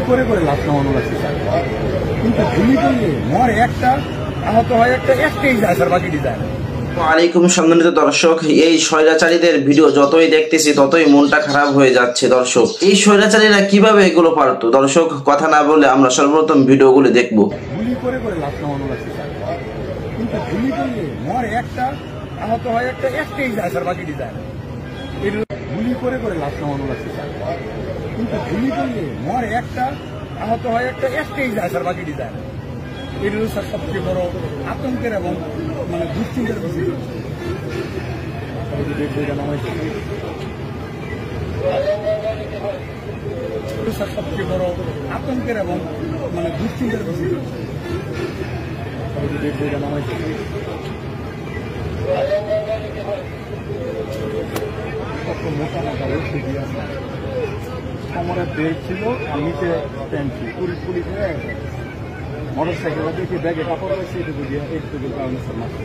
করে করে লাশ নামানো লাগছে স্যার, কিন্তু গুলি করলে মরে একটা, আহত হয় একটা, একটাই যায় স্যার, বাকিটি যায় না। ওয়ালাইকুম সম্মানিত দর্শক, এই স্বৈরাচারীদের ভিডিও যতই দেখতেছি ততই মনটা খারাপ হয়ে যাচ্ছে। দর্শক, এই স্বৈরাচারীরা কিভাবে এগুলো পারতো? দর্শক, কথা না বলে আমরা সর্বপ্রথম ভিডিওগুলো দেখবো। গুলি করে করে লাশ নামানো লাগছে স্যার, কিন্তু গুলি করলে মরে একটা, আহত হয় একটা, একটাই যায় স্যার, বাকিটি যায় না। গুলি করে করে লাশ নামানো লাগছে স্যার, কিন্তু গুলি করলে মরে একটা, আহত হয় একটা, একটাই যায় স্যার, বাকিটি যায় না। এটা স্যার সবচেয়ে বড় আতঙ্কের এবং মানে দুশ্চিন্তার বিষয়। স্যার সবচেয়ে বড় আতঙ্কের এবং মানে দুশ্চিন্তার বিষয়। মোটা মোটা কোমরে ব্রেক ছিল আর নিচে প্যান্ট ছিল, পুলিশ পুলিশ হয়ে গেছে। মোটর সাইকেলটা দেখে ব্যাগে কাপড় রয়েছে, এটুকু দিয়ে একটুকু কারণে স্যার মাত্র।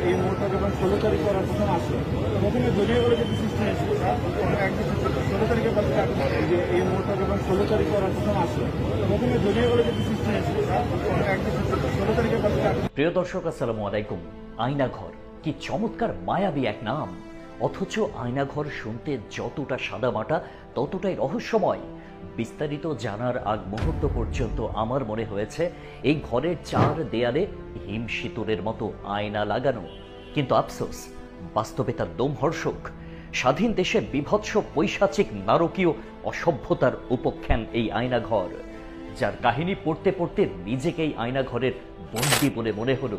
এই মুহূর্তে যখন 16 তারিখ করার প্রথম আসে, প্রথমে দলীয় বলে যে সৃষ্টি হয়েছিল স্যার, 16 তারিখের পর এই মুহূর্তে যখন 16 তারিখ করার প্রথম আসে, প্রথমে দলীয় বলে যে সৃষ্টি হয়েছিল স্যার, 16 তারিখের পর। প্রিয় দর্শক, আসসালামু আলাইকুম। আয়নাঘর কি চমৎকার মায়াবী এক নাম, অথচ আয়নাঘর শুনতে যতটা সাদামাটা ততটাই রহস্যময়। বিস্তারিত জানার আগ মুহূর্ত পর্যন্ত আমার মনে হয়েছে এই ঘরের চার দেয়ালে হিমশীতলের মতো আয়না লাগানো, কিন্তু আফসোস বাস্তবে তার লোমহর্ষক। স্বাধীন দেশে বিভৎস পৈশাচিক নারকীয় অসভ্যতার উপখ্যান এই আয়নাঘর, যার কাহিনী পড়তে পড়তে নিজেকেই আয়নাঘরের বন্দী বলে মনে হলো।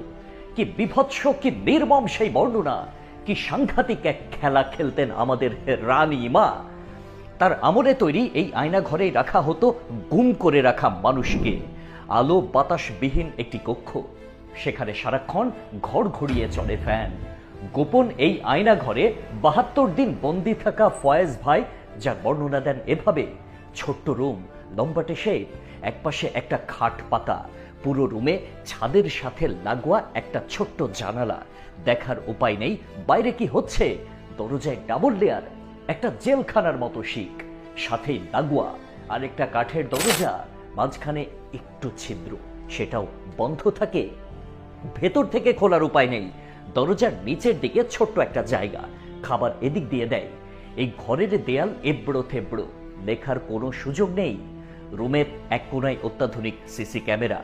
কি বিভৎস, কি নির্মম সেই বর্ণনা! কি সাংঘাতিক এক খেলা খেলতেন আমাদের রানী মা। তার আমলে তৈরি এই আয়নাঘরেই রাখা হতো গুম করে রাখা মানুষকে। আলো বাতাসবিহীন একটি কক্ষ, সেখানে সারাক্ষণ ঘর ঘুরিয়ে চলে ফ্যান। গোপন এই আয়নাঘরে 72 দিন বন্দি থাকা ফয়েজ ভাই যার বর্ণনা দেন এভাবে: ছোট্ট রুম, লম্বাটে শেড, একপাশে একটা খাট পাতা, পুরো রুমে ছাদের সাথে লাগোয়া একটা ছোট্ট জানালা, দেখার উপায় নেই বাইরে কি হচ্ছে। দরজায় ডাবল লেয়ার, একটা জেলখানার মতো শিক, সাথেই লাগোয়া আর একটা কাঠের দরজা, মাঝখানে একটু ছিদ্র, সেটাও বন্ধ থাকে। ভেতর থেকে খোলার উপায় নেই। দরজার নিচের দিকে ছোট্ট একটা জায়গা, খাবার এদিক দিয়ে দেয়। এই ঘরের দেয়াল এবড়ো থেবড়ো, লেখার কোনো সুযোগ নেই। রুমের এক কোনায় অত্যাধুনিক সিসি ক্যামেরা,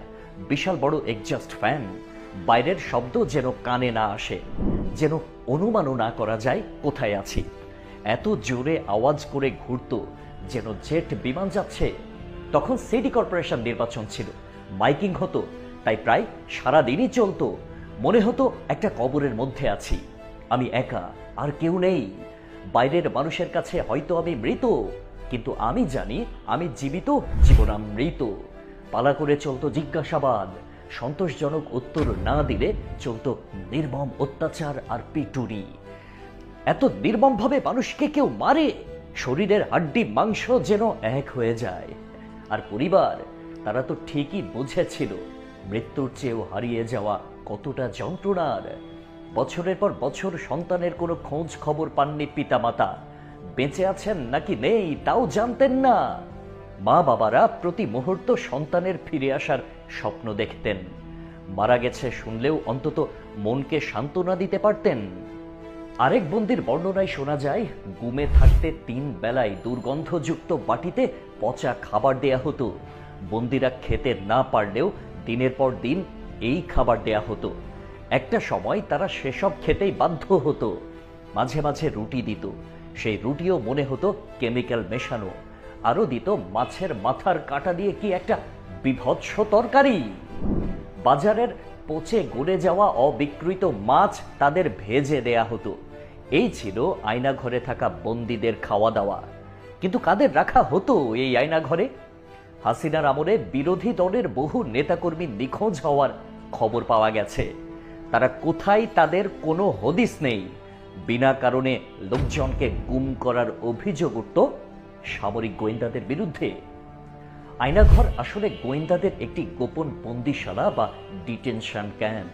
বিশাল বড় এক্সজস্ট ফ্যান, বাইরের শব্দ যেন কানে না আসে, যেন অনুমানও না করা যায় কোথায় আছি। এত জোরে আওয়াজ করে ঘুরত যেন জেট বিমান যাচ্ছে। তখন সিটি কর্পোরেশন নির্বাচন ছিল, মাইকিং হতো, তাই প্রায় সারাদিনই চলতো। মনে হতো একটা কবরের মধ্যে আছি, আমি একা, আর কেউ নেই। বাইরের মানুষের কাছে হয়তো আমি মৃত, কিন্তু আমি জানি আমি জীবিত, জীবনামৃত। পালা করে চলতো জিজ্ঞাসাবাদ, সন্তোষজনক উত্তর না দিলে চলতো নির্মম অত্যাচার আর পিটুনি। এত নির্মমভাবে মানুষকে কেউ মারে, শরীরের হাড্ডি মাংস যেন এক হয়ে যায়। আর পরিবার, তারা তো ঠিকই বুঝেছিল মৃত্যুর চেয়েও হারিয়ে যাওয়া কতটা যন্ত্রণার। বছরের পর বছর সন্তানের কোনো খোঁজ খবর পাননি পিতামাতা, বেঁচে আছেন নাকি নেই তাও জানতেন না। মা বাবারা প্রতি মুহূর্ত সন্তানের ফিরে আসার স্বপ্ন দেখতেন। মারা গেছে শুনলেও অন্তত মনকে সান্ত্বনা দিতে পারতেন। আরেক বন্দির বর্ণনায় শোনা যায়, গুমে থাকতে 3 বেলায় দুর্গন্ধযুক্ত বাটিতে পচা খাবার দেয়া হতো। বন্দিরা খেতে না পারলেও দিনের পর দিন এই খাবার দেয়া হতো। একটা সময় তারা সেসব খেতেই বাধ্য হতো। মাঝে মাঝে রুটি দিত, সেই রুটিও মনে হতো কেমিক্যাল মেশানো। আরো দিত মাছের মাথার কাটা দিয়ে কি একটা বিভৎস তরকারি। বাজারের পচে গলে যাওয়া অবিকৃত মাছ তাদের ভেজে দেয়া হতো। এই ছিল আয়নাঘরে থাকা বন্দীদের খাওয়া দাওয়া। কিন্তু কাদের রাখা হতো এই আয়নাঘরে? হাসিনার আমলে বিরোধী দলের বহু নেতাকর্মী নিখোঁজ হওয়ার খবর পাওয়া গেছে। তারা কোথায় তাদের কোনো হদিস নেই। বিনা কারণে লোকজনকে গুম করার অভিযোগ উঠত সামরিক গোয়েন্দাদের বিরুদ্ধে। আয়নাঘর আসলে গোয়েন্দাদের একটি গোপন বন্দিশালা বা ডিটেনশন ক্যাম্প,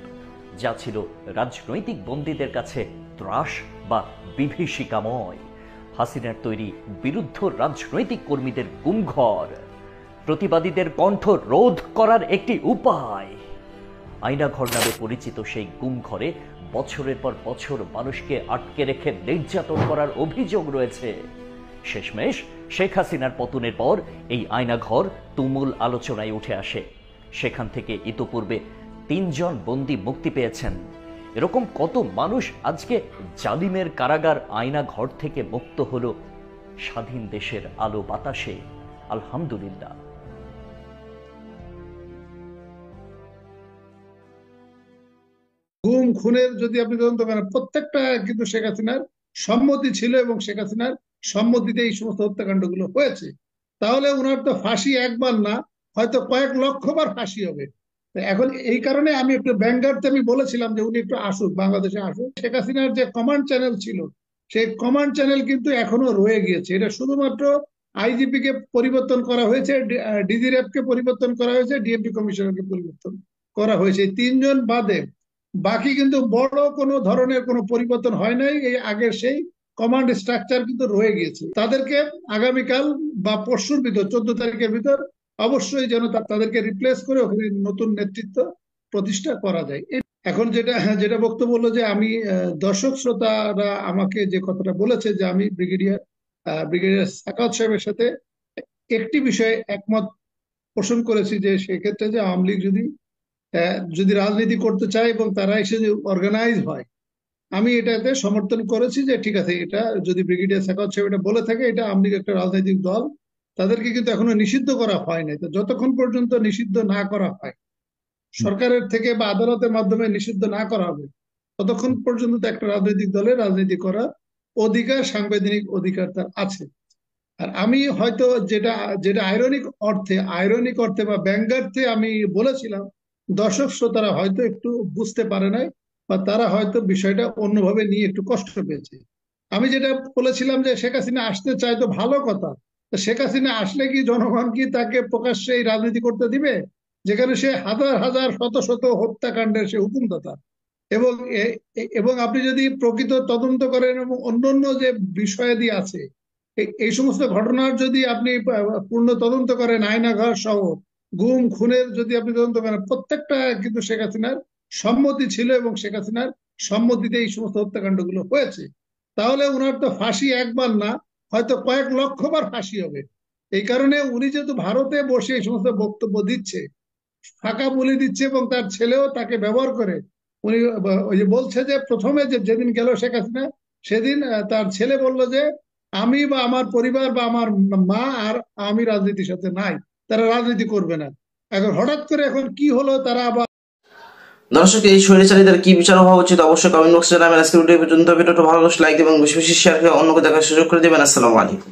যা ছিল রাজনৈতিক বন্দীদের কাছে ত্রাস বা বিভীষিকাময়। হাসিনার তৈরি বিরুদ্ধ রাজনৈতিক কর্মীদের গুমঘর, প্রতিবাদীদের কণ্ঠ রোধ করার একটি উপায়। আয়নাঘর নামে পরিচিত সেই গুমঘরে বছরের পর বছর মানুষকে আটকে রেখে নির্যাতন করার অভিযোগ রয়েছে। শেষমেশ শেখ হাসিনার পতনের পর এই আয়নাঘর তুমুল আলোচনায় উঠে আসে। সেখান থেকে ইতোপূর্বে 3 জন বন্দী মুক্তি পেয়েছেন। এরকম কত মানুষ আজকে জালিমের কারাগার আয়নাঘর থেকে মুক্ত হলো স্বাধীন দেশের আলো বাতাসে। আলহামদুলিল্লাহ। গুম খুনের যদি আপনি তদন্ত করেন, প্রত্যেকটা কিন্তু শেখ হাসিনার সম্মতি ছিল এবং শেখ হাসিনার সম্মতিতে এই সমস্ত হত্যাকাণ্ডগুলো হয়েছে। তাহলে ওনার তো ফাঁসি একবার না, হয়তো কয়েক লক্ষবার ফাঁসি হবে। এখন এই কারণে আমি একটু ব্যাঙ্গারতে আমি বলেছিলাম যে উনি একটু আসুক, বাংলাদেশে আসুক। শেখ হাসিনার যে কমান্ড চ্যানেল ছিল, সেই কমান্ড চ্যানেল কিন্তু এখনো রয়ে গিয়েছে। এটা শুধুমাত্র আইজিপি কে পরিবর্তন করা হয়েছে, ডিজিএফ কে পরিবর্তন করা হয়েছে, ডিএমপি কমিশনারকে পরিবর্তন করা হয়েছে। 3 জন বাদে বাকি কিন্তু বড় কোনো ধরনের কোনো পরিবর্তন হয় নাই। এই আগের সেই কমান্ড স্ট্রাকচার কিন্তু রয়ে গিয়েছে। তাদেরকে আগামীকাল বা পরশুর ভিতর, 14 তারিখের ভিতর অবশ্যই যেন তাদেরকে রিপ্লেস করে ওখানে নতুন নেতৃত্ব প্রতিষ্ঠা করা যায়। এখন যেটা বক্তব্য হলো যে আমি দর্শক শ্রোতারা আমাকে যে কথাটা বলেছে যে আমি ব্রিগেডিয়ার সাখাওয়াত সাহেবের সাথে একটি বিষয়ে একমত পোষণ করেছি, যে সেক্ষেত্রে যে আওয়ামী লীগ যদি রাজনীতি করতে চায় এবং তারা এসে অর্গানাইজ হয়, আমি এটাতে সমর্থন করেছি যে ঠিক আছে, এটা যদি ব্রিগেডিয়ার সাখাওয়াত সাহেব এটা বলে থাকে, এটা আওয়ামী লীগ একটা রাজনৈতিক দল, তাদেরকে কিন্তু এখনো নিষিদ্ধ করা হয় নাই। তো যতক্ষণ পর্যন্ত নিষিদ্ধ না করা হয়, সরকারের থেকে বা আদালতের মাধ্যমে নিষিদ্ধ না করা হবে, ততক্ষণ পর্যন্ত একটা রাজনৈতিক দলের রাজনীতি করার অধিকার, সাংবিধানিক অধিকার তার আছে। আর আমি হয়তো যেটা আইরনিক অর্থে বা ব্যঙ্গার্থে আমি বলেছিলাম, দর্শক শ্রোতারা হয়তো একটু বুঝতে পারে নাই বা তারা হয়তো বিষয়টা অন্যভাবে নিয়ে একটু কষ্ট পেয়েছে। আমি যেটা বলেছিলাম যে শেখ হাসিনা আসতে চায় তো ভালো কথা, শেখ হাসিনা আসলে কি জনগণ কি তাকে প্রকাশ্যে এই রাজনীতি করতে দিবে, যেখানে সে হাজার হাজার শত শত হত্যাকাণ্ডের সে হুকুমদাতা? এবং আপনি যদি প্রকৃত তদন্ত করেন এবং অন্যান্য যে বিষয়াদি আছে, এই সমস্ত ঘটনার যদি আপনি পূর্ণ তদন্ত করেন, আয়নাঘর সহ গুম খুনের যদি আপনি তদন্ত করেন, প্রত্যেকটা কিন্তু শেখ হাসিনার সম্মতি ছিল এবং শেখ হাসিনার সম্মতিতে এই সমস্ত হত্যাকাণ্ডগুলো হয়েছে। তাহলে ওনার তো ফাঁসি একবার না, হয়তো কয়েক লক্ষবার ফাঁসি হবে। এই কারণে উনি যেহেতু ভারতে বসে এই সমস্ত বক্তব্য দিচ্ছে, ফাঁকা বলে দিচ্ছে এবং তার ছেলেও তাকে ব্যবহার করে, উনি ওই যে বলছে যে প্রথমে যেদিন গেল শেখ হাসিনা, সেদিন তার ছেলে বলল যে আমি বা আমার পরিবার বা আমার মা আর আমি রাজনীতির সাথে নাই, তারা রাজনীতি করবে না। এখন হঠাৎ করে এখন কি হলো, তারা আবার। দর্শক, এই স্বৈরাচারীদের কি বিচার হওয়া উচিত অবশ্যই কমেন্ট বক্সে জানাবেন। আজকের ভিডিও পর্যন্ত। ভিডিওটা ভালো লাগলে লাইক এবং বেশি বেশি শেয়ার করে অন্যকে দেখার সুযোগ করে দেবেন। আসসালামু আলাইকুম।